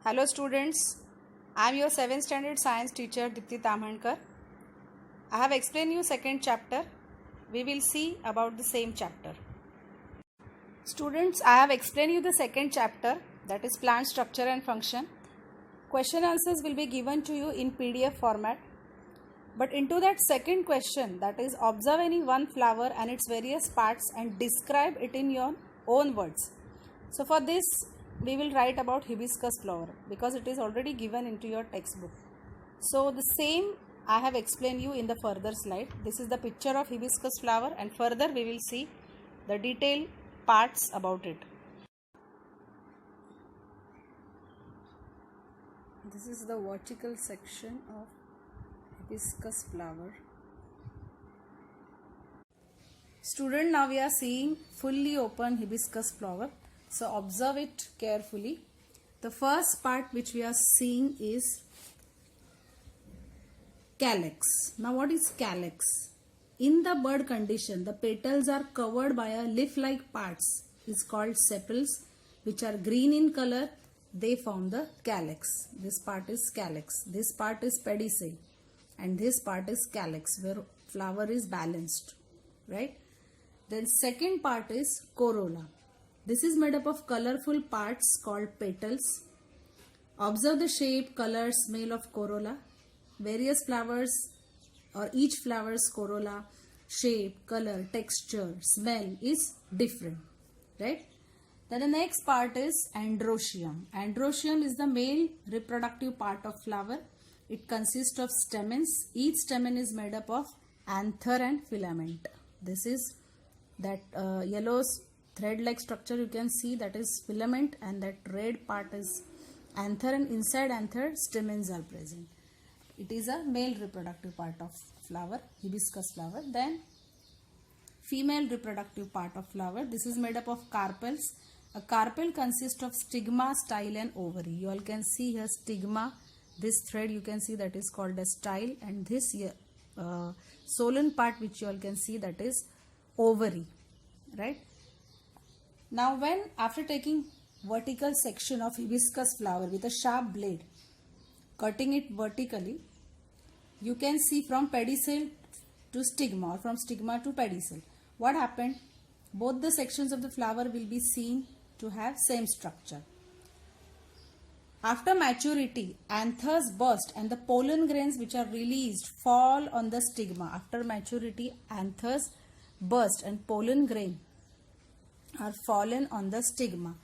Hello students, I am your 7th standard science teacher Dipti Tamhankar. I have explained you second chapter. We will see about the same chapter. Students, I have explained you the second chapter, that is plant structure and function. Question answers will be given to you in PDF format. But into that second question, that is observe any one flower and its various parts and describe it in your own words. So for this we will write about hibiscus flower because it is already given into your textbook. So the same I have explained you in the further slide. This is the picture of hibiscus flower and further we will see the detailed parts about it. This is the vertical section of hibiscus flower. Student, now we are seeing fully open hibiscus flower. So observe it carefully. The first part which we are seeing is calyx. Now what is calyx? In the bud condition, the petals are covered by a leaf-like parts is called sepals, which are green in color. They form the calyx. This part is calyx. This part is pedicel. And this part is calyx, where flower is balanced, right? Then second part is corolla. This is made up of colorful parts called petals. Observe the shape, color, smell of corolla. Various flowers or each flower's corolla, shape, color, texture, smell is different, right? Then the next part is androecium. Androecium is the male reproductive part of flower. It consists of stamens. Each stamen is made up of anther and filament. This is that yellow thread-like structure you can see, that is filament, and that red part is anther, and inside anther stamens are present. It is a male reproductive part of flower, hibiscus flower. Then female reproductive part of flower. This is made up of carpels. A carpel consists of stigma, style and ovary. You all can see here stigma. This thread you can see that is called as style, and this solen part which you all can see that is ovary, right? Now when after taking vertical section of hibiscus flower with a sharp blade, cutting it vertically, you can see from pedicel to stigma or from stigma to pedicel. What happened? Both the sections of the flower will be seen to have same structure. After maturity, anthers burst and the pollen grains which are released fall on the stigma. After maturity, anthers burst and pollen grain are fallen on the stigma,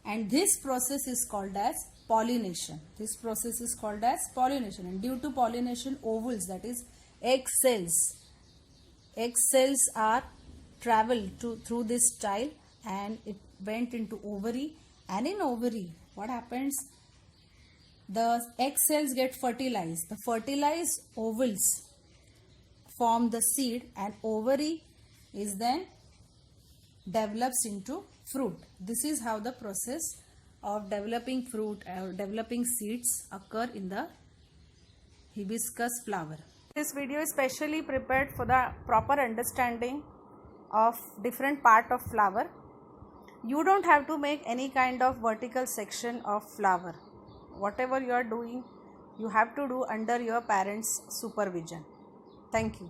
and this process is called as pollination. This process is called as pollination, and due to pollination, ovules, that is egg cells are traveled through this style and it went into ovary, and in ovary what happens? The egg cells get fertilized. The fertilized ovules form the seed, and ovary is then develops into fruit. This is how the process of developing fruit or developing seeds occur in the hibiscus flower. This video is specially prepared for the proper understanding of different part of flower. You don't have to make any kind of vertical section of flower. Whatever you are doing, you have to do under your parents' supervision. Thank you.